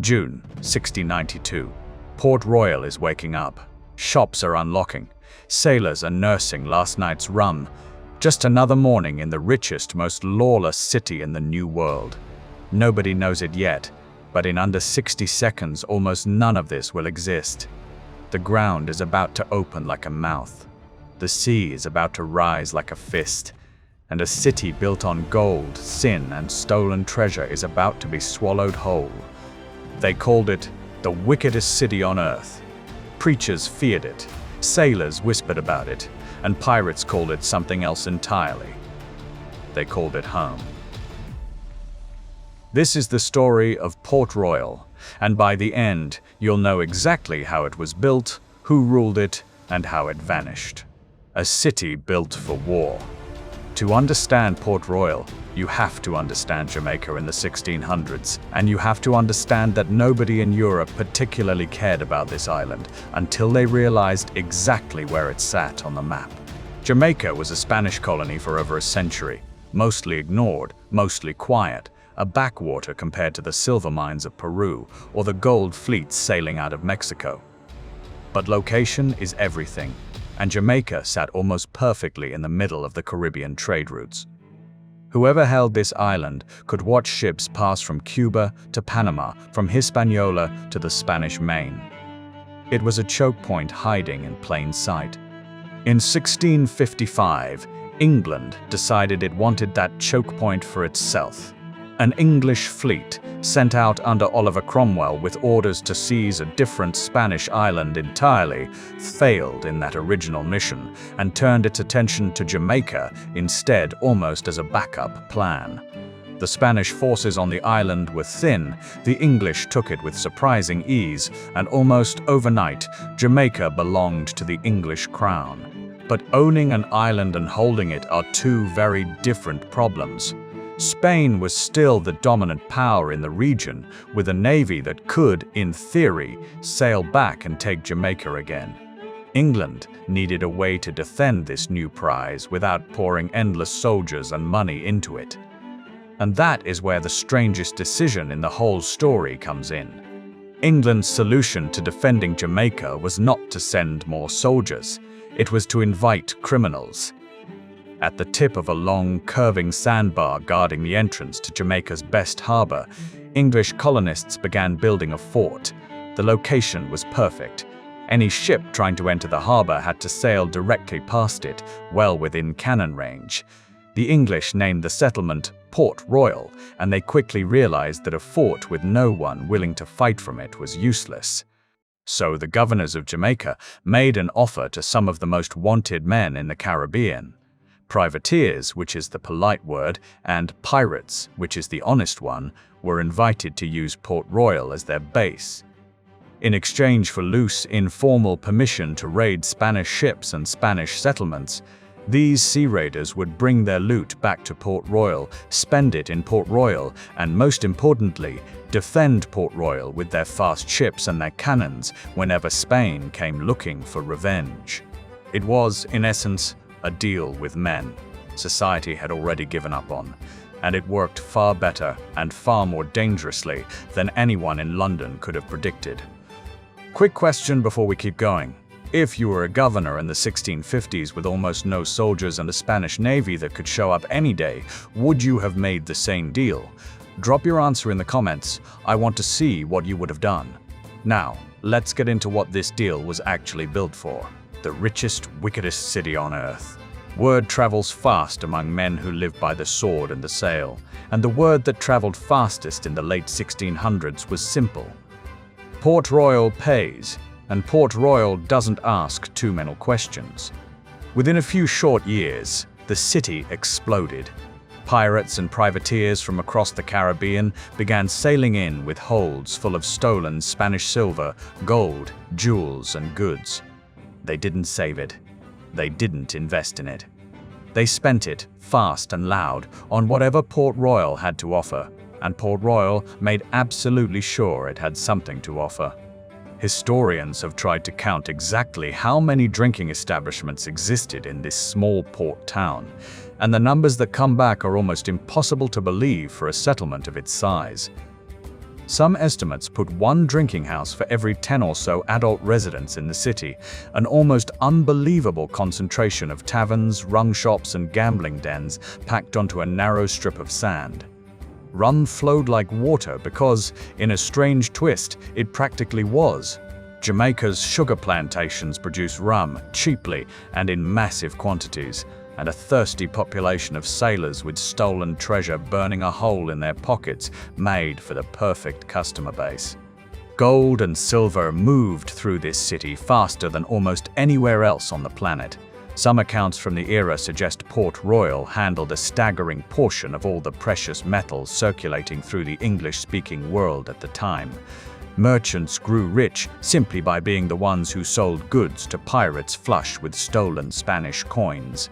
June 1692. Port Royal is waking up. Shops are unlocking. Sailors are nursing last night's rum. Just another morning in the richest, most lawless city in the New World. Nobody knows it yet, but in under 60 seconds, almost none of this will exist. The ground is about to open like a mouth. The sea is about to rise like a fist. And a city built on gold, sin, and stolen treasure is about to be swallowed whole. They called it the wickedest city on earth. Preachers feared it, sailors whispered about it, and pirates called it something else entirely. They called it home. This is the story of Port Royal, and by the end, you'll know exactly how it was built, who ruled it, and how it vanished. A city built for war. To understand Port Royal, you have to understand Jamaica in the 1600s, and you have to understand that nobody in Europe particularly cared about this island until they realized exactly where it sat on the map. Jamaica was a Spanish colony for over a century, mostly ignored, mostly quiet, a backwater compared to the silver mines of Peru or the gold fleets sailing out of Mexico. But location is everything, and Jamaica sat almost perfectly in the middle of the Caribbean trade routes. Whoever held this island could watch ships pass from Cuba to Panama, from Hispaniola to the Spanish Main. It was a choke point hiding in plain sight. In 1655, England decided it wanted that choke point for itself. An English fleet, sent out under Oliver Cromwell with orders to seize a different Spanish island entirely, failed in that original mission and turned its attention to Jamaica instead, almost as a backup plan. The Spanish forces on the island were thin, the English took it with surprising ease, and almost overnight, Jamaica belonged to the English crown. But owning an island and holding it are two very different problems. Spain was still the dominant power in the region, with a navy that could, in theory, sail back and take Jamaica again. England needed a way to defend this new prize without pouring endless soldiers and money into it. And that is where the strangest decision in the whole story comes in. England's solution to defending Jamaica was not to send more soldiers, it was to invite criminals. At the tip of a long, curving sandbar guarding the entrance to Jamaica's best harbor, English colonists began building a fort. The location was perfect. Any ship trying to enter the harbor had to sail directly past it, well within cannon range. The English named the settlement Port Royal, and they quickly realized that a fort with no one willing to fight from it was useless. So the governors of Jamaica made an offer to some of the most wanted men in the Caribbean. Privateers, which is the polite word, and pirates, which is the honest one, were invited to use Port Royal as their base. In exchange for loose, informal permission to raid Spanish ships and Spanish settlements, these sea raiders would bring their loot back to Port Royal, spend it in Port Royal, and most importantly, defend Port Royal with their fast ships and their cannons whenever Spain came looking for revenge. It was, in essence, a deal with men society had already given up on, and it worked far better and far more dangerously than anyone in London could have predicted. Quick question before we keep going. If you were a governor in the 1650s with almost no soldiers and a Spanish navy that could show up any day, would you have made the same deal? Drop your answer in the comments. I want to see what you would have done. Now, let's get into what this deal was actually built for. The richest, wickedest city on earth. Word travels fast among men who live by the sword and the sail, and the word that traveled fastest in the late 1600s was simple. Port Royal pays, and Port Royal doesn't ask too many questions. Within a few short years, the city exploded. Pirates and privateers from across the Caribbean began sailing in with holds full of stolen Spanish silver, gold, jewels, and goods. They didn't save it. They didn't invest in it. They spent it, fast and loud, on whatever Port Royal had to offer, and Port Royal made absolutely sure it had something to offer. Historians have tried to count exactly how many drinking establishments existed in this small port town, and the numbers that come back are almost impossible to believe for a settlement of its size. Some estimates put one drinking house for every 10 or so adult residents in the city, an almost unbelievable concentration of taverns, rum shops, and gambling dens packed onto a narrow strip of sand. Rum flowed like water because, in a strange twist, it practically was. Jamaica's sugar plantations produce rum cheaply and in massive quantities, and a thirsty population of sailors with stolen treasure burning a hole in their pockets made for the perfect customer base. Gold and silver moved through this city faster than almost anywhere else on the planet. Some accounts from the era suggest Port Royal handled a staggering portion of all the precious metals circulating through the English-speaking world at the time. Merchants grew rich simply by being the ones who sold goods to pirates flush with stolen Spanish coins.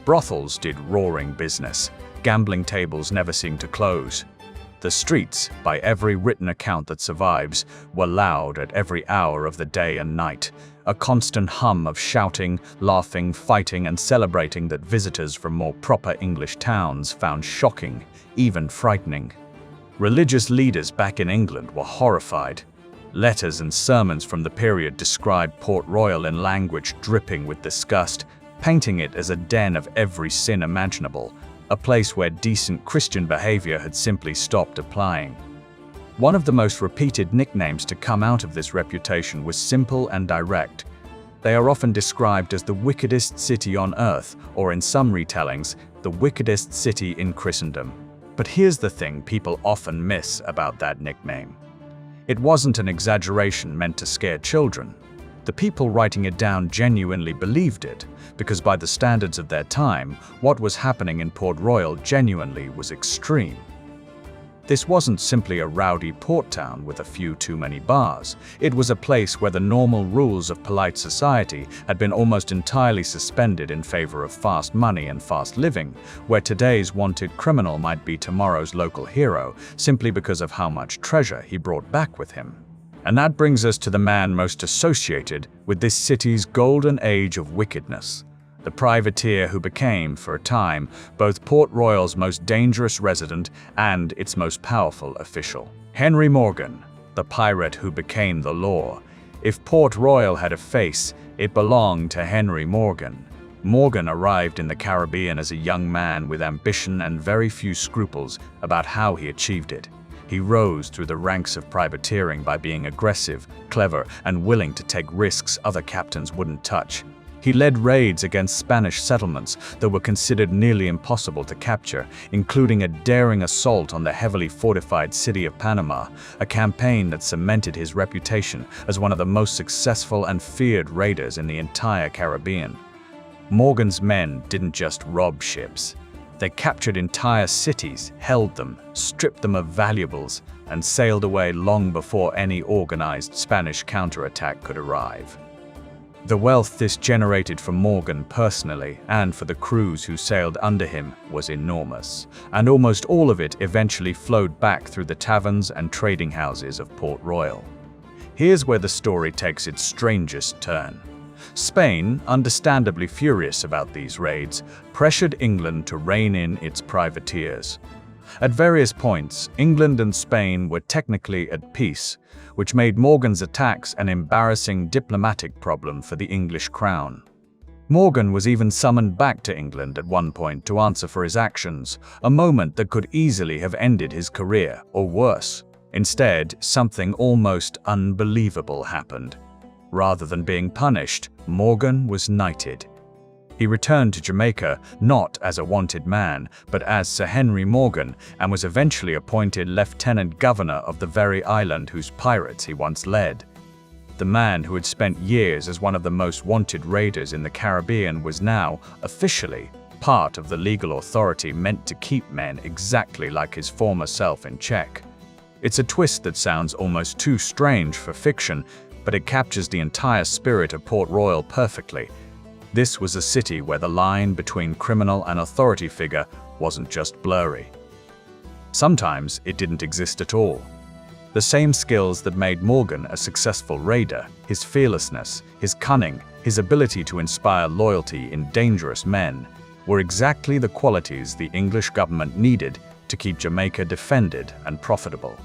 Brothels did roaring business. Gambling tables never seemed to close. The streets, by every written account that survives, were loud at every hour of the day and night, a constant hum of shouting, laughing, fighting, and celebrating that visitors from more proper English towns found shocking, even frightening. Religious leaders back in England were horrified. Letters and sermons from the period described Port Royal in language dripping with disgust, painting it as a den of every sin imaginable, a place where decent Christian behavior had simply stopped applying. One of the most repeated nicknames to come out of this reputation was simple and direct. They are often described as the wickedest city on earth, or in some retellings, the wickedest city in Christendom. But here's the thing people often miss about that nickname. It wasn't an exaggeration meant to scare children. The people writing it down genuinely believed it, because by the standards of their time, what was happening in Port Royal genuinely was extreme. This wasn't simply a rowdy port town with a few too many bars. It was a place where the normal rules of polite society had been almost entirely suspended in favor of fast money and fast living, where today's wanted criminal might be tomorrow's local hero simply because of how much treasure he brought back with him. And that brings us to the man most associated with this city's golden age of wickedness, the privateer who became, for a time, both Port Royal's most dangerous resident and its most powerful official. Henry Morgan, the pirate who became the law. If Port Royal had a face, it belonged to Henry Morgan. Morgan arrived in the Caribbean as a young man with ambition and very few scruples about how he achieved it. He rose through the ranks of privateering by being aggressive, clever, and willing to take risks other captains wouldn't touch. He led raids against Spanish settlements that were considered nearly impossible to capture, including a daring assault on the heavily fortified city of Panama, a campaign that cemented his reputation as one of the most successful and feared raiders in the entire Caribbean. Morgan's men didn't just rob ships. They captured entire cities, held them, stripped them of valuables, and sailed away long before any organized Spanish counterattack could arrive. The wealth this generated for Morgan personally and for the crews who sailed under him was enormous, and almost all of it eventually flowed back through the taverns and trading houses of Port Royal. Here's where the story takes its strangest turn. Spain, understandably furious about these raids, pressured England to rein in its privateers. At various points, England and Spain were technically at peace, which made Morgan's attacks an embarrassing diplomatic problem for the English crown. Morgan was even summoned back to England at one point to answer for his actions, a moment that could easily have ended his career, or worse. Instead, something almost unbelievable happened. Rather than being punished, Morgan was knighted. He returned to Jamaica not as a wanted man, but as Sir Henry Morgan, and was eventually appointed Lieutenant Governor of the very island whose pirates he once led. The man who had spent years as one of the most wanted raiders in the Caribbean was now, officially, part of the legal authority meant to keep men exactly like his former self in check. It's a twist that sounds almost too strange for fiction, but it captures the entire spirit of Port Royal perfectly. This was a city where the line between criminal and authority figure wasn't just blurry. Sometimes it didn't exist at all. The same skills that made Morgan a successful raider, his fearlessness, his cunning, his ability to inspire loyalty in dangerous men, were exactly the qualities the English government needed to keep Jamaica defended and profitable.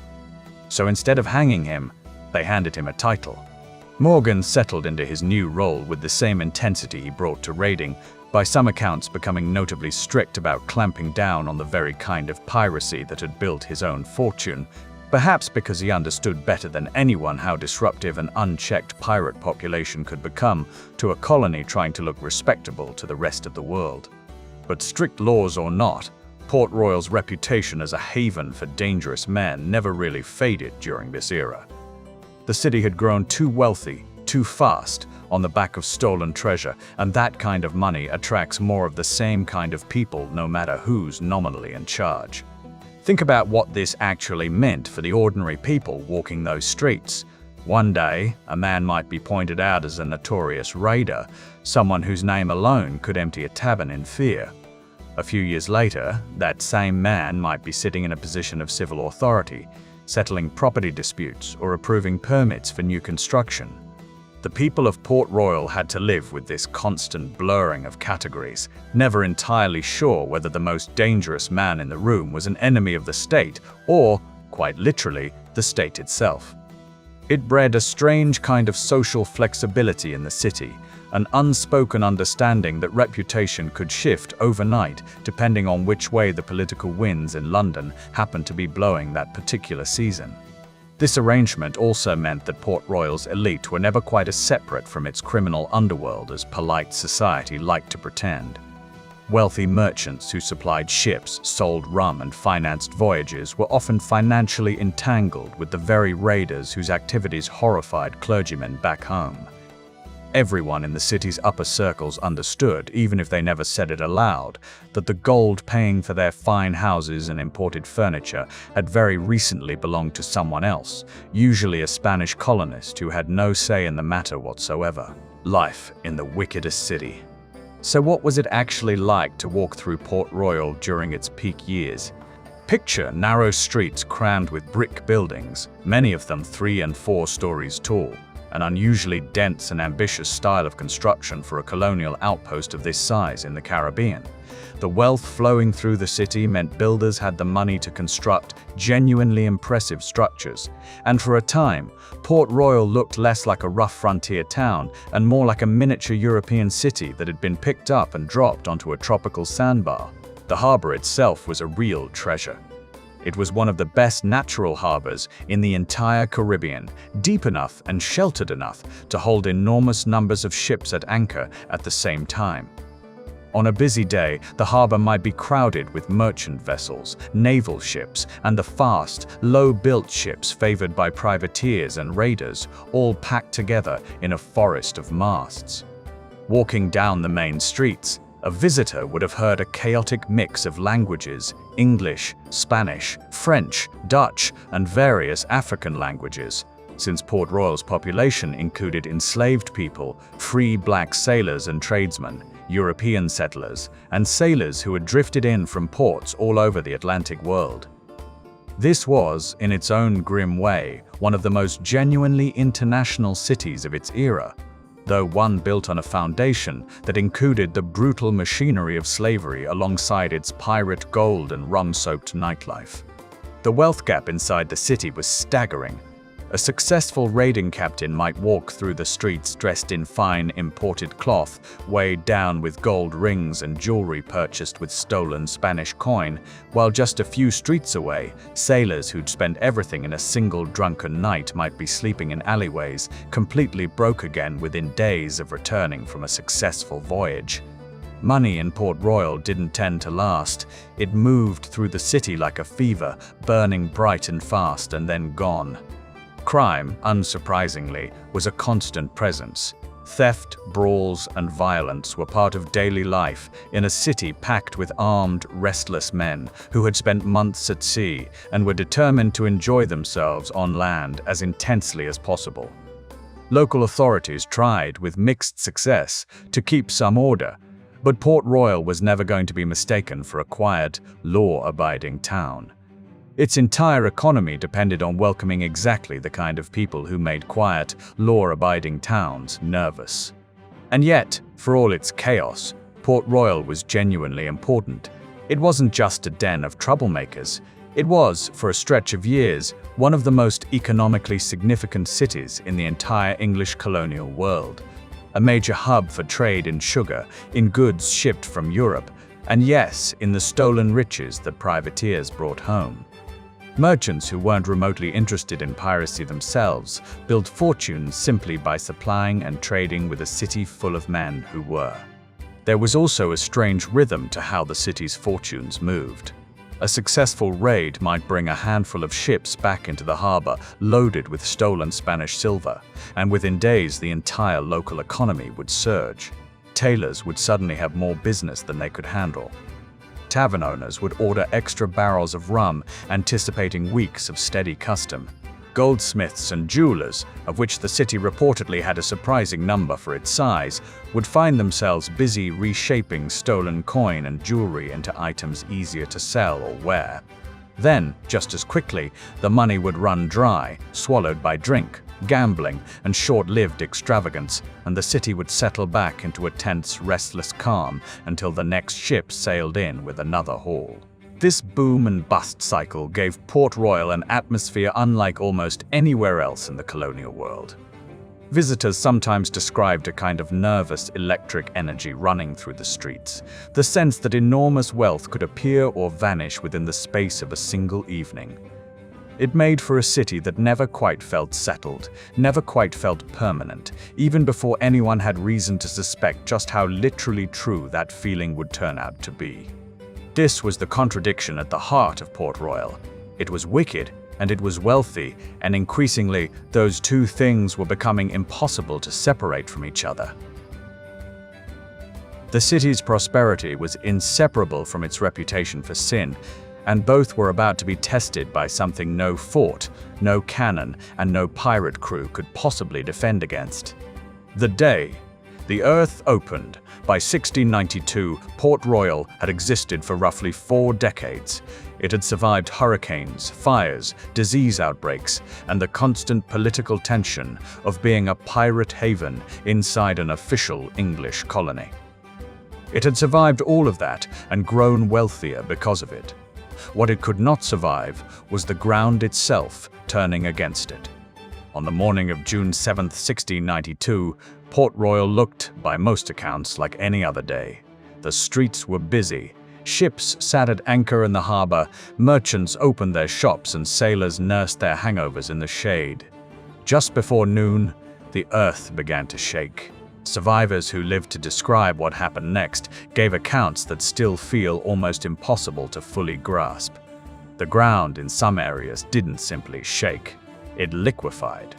So instead of hanging him, they handed him a title. Morgan settled into his new role with the same intensity he brought to raiding, by some accounts becoming notably strict about clamping down on the very kind of piracy that had built his own fortune, perhaps because he understood better than anyone how disruptive an unchecked pirate population could become to a colony trying to look respectable to the rest of the world. But strict laws or not, Port Royal's reputation as a haven for dangerous men never really faded during this era. The city had grown too wealthy, too fast, on the back of stolen treasure, and that kind of money attracts more of the same kind of people no matter who's nominally in charge. Think about what this actually meant for the ordinary people walking those streets. One day, a man might be pointed out as a notorious raider, someone whose name alone could empty a tavern in fear. A few years later, that same man might be sitting in a position of civil authority, settling property disputes or approving permits for new construction. The people of Port Royal had to live with this constant blurring of categories, never entirely sure whether the most dangerous man in the room was an enemy of the state or, quite literally, the state itself. It bred a strange kind of social flexibility in the city, an unspoken understanding that reputation could shift overnight depending on which way the political winds in London happened to be blowing that particular season. This arrangement also meant that Port Royal's elite were never quite as separate from its criminal underworld as polite society liked to pretend. Wealthy merchants who supplied ships, sold rum, and financed voyages were often financially entangled with the very raiders whose activities horrified clergymen back home. Everyone in the city's upper circles understood, even if they never said it aloud, that the gold paying for their fine houses and imported furniture had very recently belonged to someone else, usually a Spanish colonist who had no say in the matter whatsoever. Life in the wickedest city. So what was it actually like to walk through Port Royal during its peak years? Picture narrow streets crammed with brick buildings, many of them 3 and 4 stories tall. An unusually dense and ambitious style of construction for a colonial outpost of this size in the Caribbean. The wealth flowing through the city meant builders had the money to construct genuinely impressive structures, and for a time, Port Royal looked less like a rough frontier town and more like a miniature European city that had been picked up and dropped onto a tropical sandbar. The harbor itself was a real treasure. It was one of the best natural harbors in the entire Caribbean, deep enough and sheltered enough to hold enormous numbers of ships at anchor at the same time. On a busy day, the harbor might be crowded with merchant vessels, naval ships, and the fast, low-built ships favored by privateers and raiders, all packed together in a forest of masts. Walking down the main streets, a visitor would have heard a chaotic mix of languages: English, Spanish, French, Dutch, and various African languages, since Port Royal's population included enslaved people, free black sailors and tradesmen, European settlers, and sailors who had drifted in from ports all over the Atlantic world. This was, in its own grim way, one of the most genuinely international cities of its era, though one built on a foundation that included the brutal machinery of slavery alongside its pirate gold and rum-soaked nightlife. The wealth gap inside the city was staggering. A successful raiding captain might walk through the streets dressed in fine imported cloth, weighed down with gold rings and jewelry purchased with stolen Spanish coin, while just a few streets away, sailors who'd spent everything in a single drunken night might be sleeping in alleyways, completely broke again within days of returning from a successful voyage. Money in Port Royal didn't tend to last. It moved through the city like a fever, burning bright and fast and then gone. Crime, unsurprisingly, was a constant presence. Theft, brawls, and violence were part of daily life in a city packed with armed, restless men who had spent months at sea and were determined to enjoy themselves on land as intensely as possible. Local authorities tried, with mixed success, to keep some order, but Port Royal was never going to be mistaken for a quiet, law-abiding town. Its entire economy depended on welcoming exactly the kind of people who made quiet, law-abiding towns nervous. And yet, for all its chaos, Port Royal was genuinely important. It wasn't just a den of troublemakers. It was, for a stretch of years, one of the most economically significant cities in the entire English colonial world, a major hub for trade in sugar, in goods shipped from Europe, and yes, in the stolen riches that privateers brought home. Merchants who weren't remotely interested in piracy themselves built fortunes simply by supplying and trading with a city full of men who were. There was also a strange rhythm to how the city's fortunes moved. A successful raid might bring a handful of ships back into the harbor loaded with stolen Spanish silver, and within days the entire local economy would surge. Tailors would suddenly have more business than they could handle. Tavern owners would order extra barrels of rum, anticipating weeks of steady custom. Goldsmiths and jewelers, of which the city reportedly had a surprising number for its size, would find themselves busy reshaping stolen coin and jewelry into items easier to sell or wear. Then, just as quickly, the money would run dry, swallowed by drink, gambling, and short-lived extravagance, and the city would settle back into a tense, restless calm until the next ship sailed in with another haul. This boom and bust cycle gave Port Royal an atmosphere unlike almost anywhere else in the colonial world. Visitors sometimes described a kind of nervous electric energy running through the streets, the sense that enormous wealth could appear or vanish within the space of a single evening. It made for a city that never quite felt settled, never quite felt permanent, even before anyone had reason to suspect just how literally true that feeling would turn out to be. This was the contradiction at the heart of Port Royal. It was wicked, and it was wealthy, and increasingly, those two things were becoming impossible to separate from each other. The city's prosperity was inseparable from its reputation for sin, and both were about to be tested by something no fort, no cannon, and no pirate crew could possibly defend against. The day the earth opened. By 1692, Port Royal had existed for roughly 4 decades. It had survived hurricanes, fires, disease outbreaks, and the constant political tension of being a pirate haven inside an official English colony. It had survived all of that and grown wealthier because of it. What it could not survive was the ground itself turning against it. On the morning of June 7, 1692, Port Royal looked, by most accounts, like any other day. The streets were busy. Ships sat at anchor in the harbor, merchants opened their shops, and sailors nursed their hangovers in the shade. Just before noon, the earth began to shake. Survivors who lived to describe what happened next gave accounts that still feel almost impossible to fully grasp. The ground in some areas didn't simply shake, it liquefied.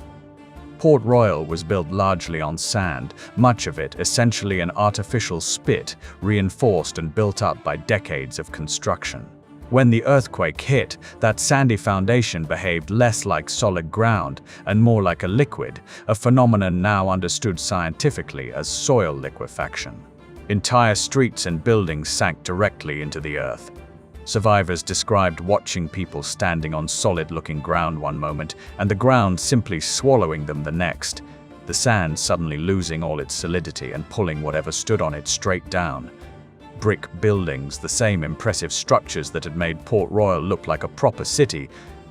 Port Royal was built largely on sand, much of it essentially an artificial spit, reinforced and built up by decades of construction. When the earthquake hit, that sandy foundation behaved less like solid ground and more like a liquid, a phenomenon now understood scientifically as soil liquefaction. Entire streets and buildings sank directly into the earth. Survivors described watching people standing on solid-looking ground one moment and the ground simply swallowing them the next, the sand suddenly losing all its solidity and pulling whatever stood on it straight down. Brick buildings, the same impressive structures that had made Port Royal look like a proper city,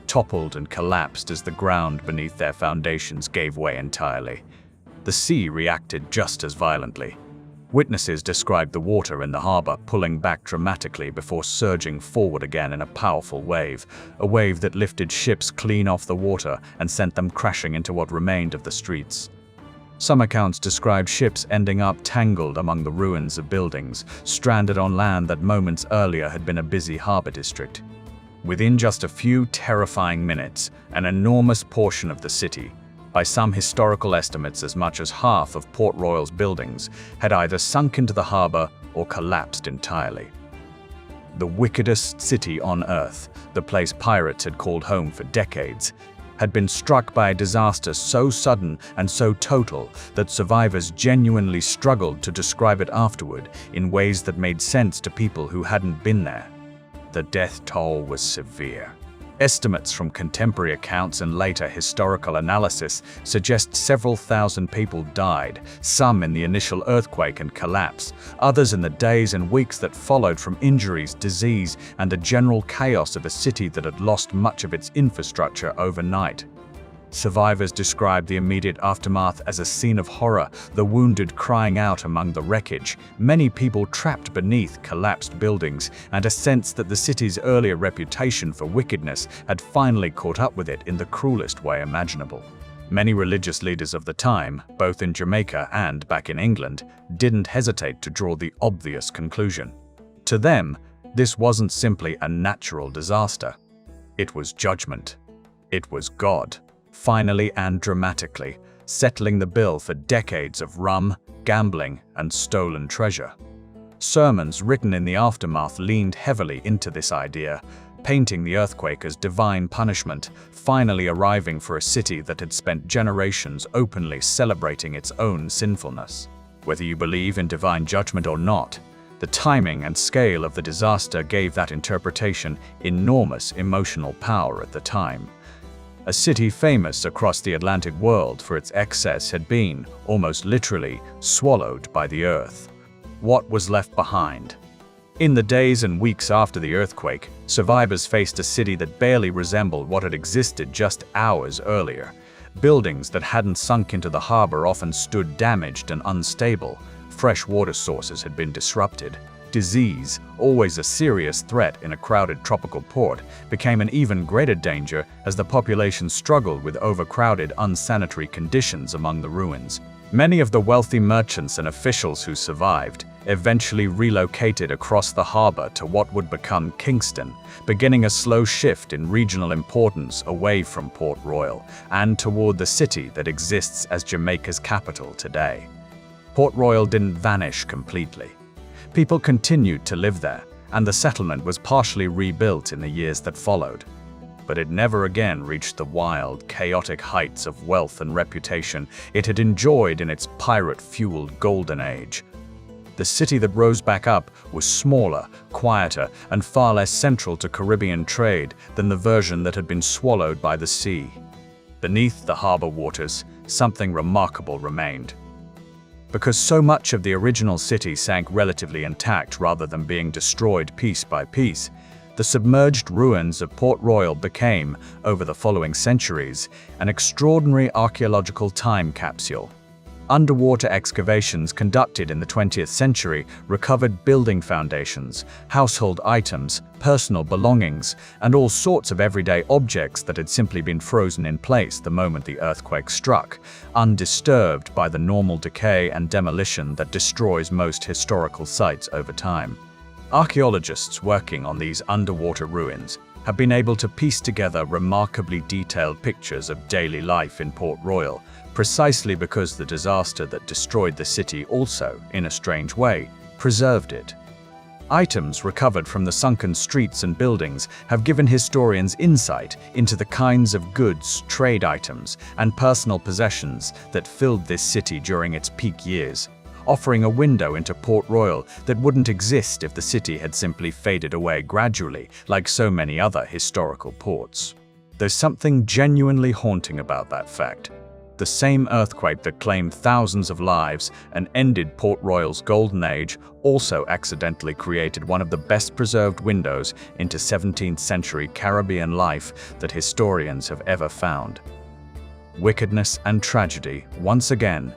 toppled and collapsed as the ground beneath their foundations gave way entirely. The sea reacted just as violently. Witnesses described the water in the harbor pulling back dramatically before surging forward again in a powerful wave, a wave that lifted ships clean off the water and sent them crashing into what remained of the streets. Some accounts describe ships ending up tangled among the ruins of buildings, stranded on land that moments earlier had been a busy harbor district. Within just a few terrifying minutes, an enormous portion of the city, by some historical estimates as much as half of Port Royal's buildings, had either sunk into the harbor or collapsed entirely. The wickedest city on earth, the place pirates had called home for decades, had been struck by a disaster so sudden and so total that survivors genuinely struggled to describe it afterward in ways that made sense to people who hadn't been there. The death toll was severe. Estimates from contemporary accounts and later historical analysis suggest several thousand people died, some in the initial earthquake and collapse, others in the days and weeks that followed from injuries, disease, and the general chaos of a city that had lost much of its infrastructure overnight. Survivors described the immediate aftermath as a scene of horror, the wounded crying out among the wreckage, many people trapped beneath collapsed buildings, and a sense that the city's earlier reputation for wickedness had finally caught up with it in the cruelest way imaginable. Many religious leaders of the time, both in Jamaica and back in England, didn't hesitate to draw the obvious conclusion. To them, this wasn't simply a natural disaster. It was judgment. It was God, finally and dramatically, settling the bill for decades of rum, gambling, and stolen treasure. Sermons written in the aftermath leaned heavily into this idea, painting the earthquake as divine punishment, finally arriving for a city that had spent generations openly celebrating its own sinfulness. Whether you believe in divine judgment or not, the timing and scale of the disaster gave that interpretation enormous emotional power at the time. A city famous across the Atlantic world for its excess had been, almost literally, swallowed by the earth. What was left behind? In the days and weeks after the earthquake, survivors faced a city that barely resembled what had existed just hours earlier. Buildings that hadn't sunk into the harbor often stood damaged and unstable. Fresh water sources had been disrupted. Disease, always a serious threat in a crowded tropical port, became an even greater danger as the population struggled with overcrowded, unsanitary conditions among the ruins. Many of the wealthy merchants and officials who survived eventually relocated across the harbor to what would become Kingston, beginning a slow shift in regional importance away from Port Royal and toward the city that exists as Jamaica's capital today. Port Royal didn't vanish completely. People continued to live there, and the settlement was partially rebuilt in the years that followed. But it never again reached the wild, chaotic heights of wealth and reputation it had enjoyed in its pirate-fueled golden age. The city that rose back up was smaller, quieter, and far less central to Caribbean trade than the version that had been swallowed by the sea. Beneath the harbor waters, something remarkable remained. Because so much of the original city sank relatively intact rather than being destroyed piece by piece, the submerged ruins of Port Royal became, over the following centuries, an extraordinary archaeological time capsule. Underwater excavations conducted in the 20th century recovered building foundations, household items, personal belongings, and all sorts of everyday objects that had simply been frozen in place the moment the earthquake struck, undisturbed by the normal decay and demolition that destroys most historical sites over time. Archaeologists working on these underwater ruins have been able to piece together remarkably detailed pictures of daily life in Port Royal, precisely because the disaster that destroyed the city also, in a strange way, preserved it. Items recovered from the sunken streets and buildings have given historians insight into the kinds of goods, trade items, and personal possessions that filled this city during its peak years, offering a window into Port Royal that wouldn't exist if the city had simply faded away gradually, like so many other historical ports. There's something genuinely haunting about that fact. The same earthquake that claimed thousands of lives and ended Port Royal's golden age also accidentally created one of the best-preserved windows into 17th century Caribbean life that historians have ever found. Wickedness and tragedy, once again,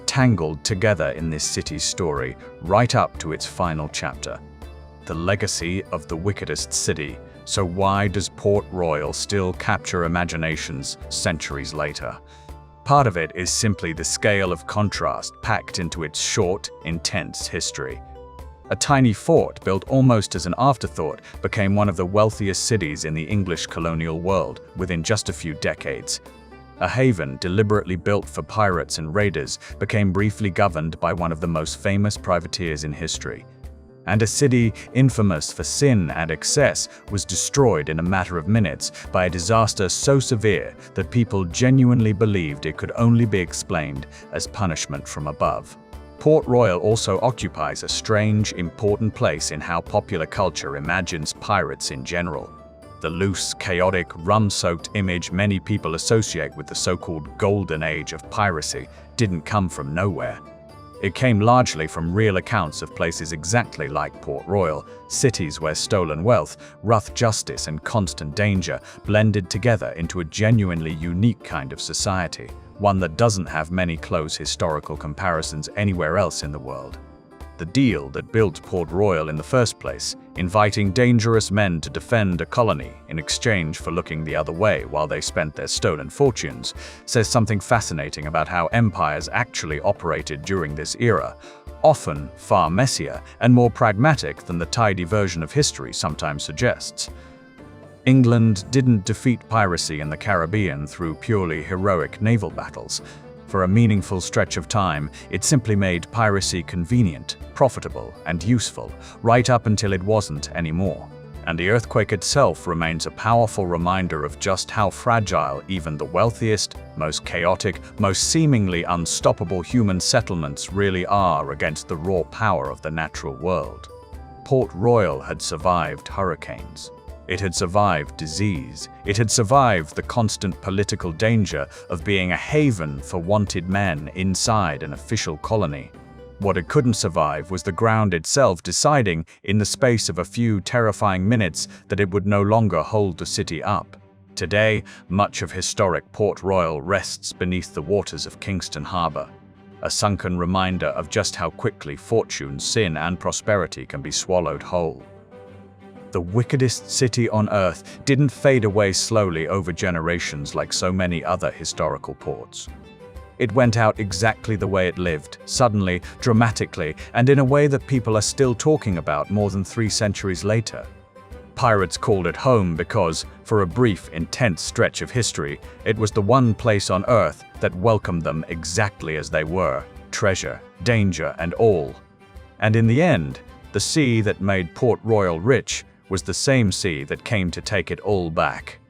tangled together in this city's story right up to its final chapter. The legacy of the wickedest city. So why does Port Royal still capture imaginations centuries later? Part of it is simply the scale of contrast packed into its short, intense history. A tiny fort built almost as an afterthought became one of the wealthiest cities in the English colonial world within just a few decades. A haven deliberately built for pirates and raiders became briefly governed by one of the most famous privateers in history. And a city infamous for sin and excess was destroyed in a matter of minutes by a disaster so severe that people genuinely believed it could only be explained as punishment from above. Port Royal also occupies a strange, important place in how popular culture imagines pirates in general. The loose, chaotic, rum-soaked image many people associate with the so-called golden age of piracy didn't come from nowhere. It came largely from real accounts of places exactly like Port Royal, cities where stolen wealth, rough justice, and constant danger blended together into a genuinely unique kind of society, one that doesn't have many close historical comparisons anywhere else in the world. The deal that built Port Royal in the first place, inviting dangerous men to defend a colony in exchange for looking the other way while they spent their stolen fortunes, says something fascinating about how empires actually operated during this era, often far messier and more pragmatic than the tidy version of history sometimes suggests. England didn't defeat piracy in the Caribbean through purely heroic naval battles. For a meaningful stretch of time, it simply made piracy convenient, profitable, and useful, right up until it wasn't anymore. And the earthquake itself remains a powerful reminder of just how fragile even the wealthiest, most chaotic, most seemingly unstoppable human settlements really are against the raw power of the natural world. Port Royal had survived hurricanes. It had survived disease. It had survived the constant political danger of being a haven for wanted men inside an official colony. What it couldn't survive was the ground itself deciding, in the space of a few terrifying minutes, that it would no longer hold the city up. Today, much of historic Port Royal rests beneath the waters of Kingston Harbour, a sunken reminder of just how quickly fortune, sin, and prosperity can be swallowed whole. The wickedest city on earth didn't fade away slowly over generations like so many other historical ports. It went out exactly the way it lived, suddenly, dramatically, and in a way that people are still talking about more than 3 centuries later. Pirates called it home because, for a brief, intense stretch of history, it was the one place on earth that welcomed them exactly as they were, treasure, danger, and all. And in the end, the sea that made Port Royal rich was the same sea that came to take it all back.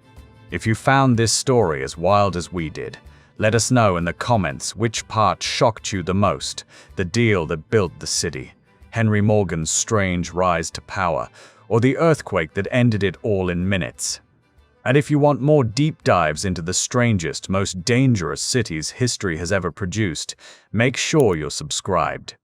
If you found this story as wild as we did, let us know in the comments which part shocked you the most: the deal that built the city, Henry Morgan's strange rise to power, or the earthquake that ended it all in minutes. And if you want more deep dives into the strangest, most dangerous cities history has ever produced, make sure you're subscribed.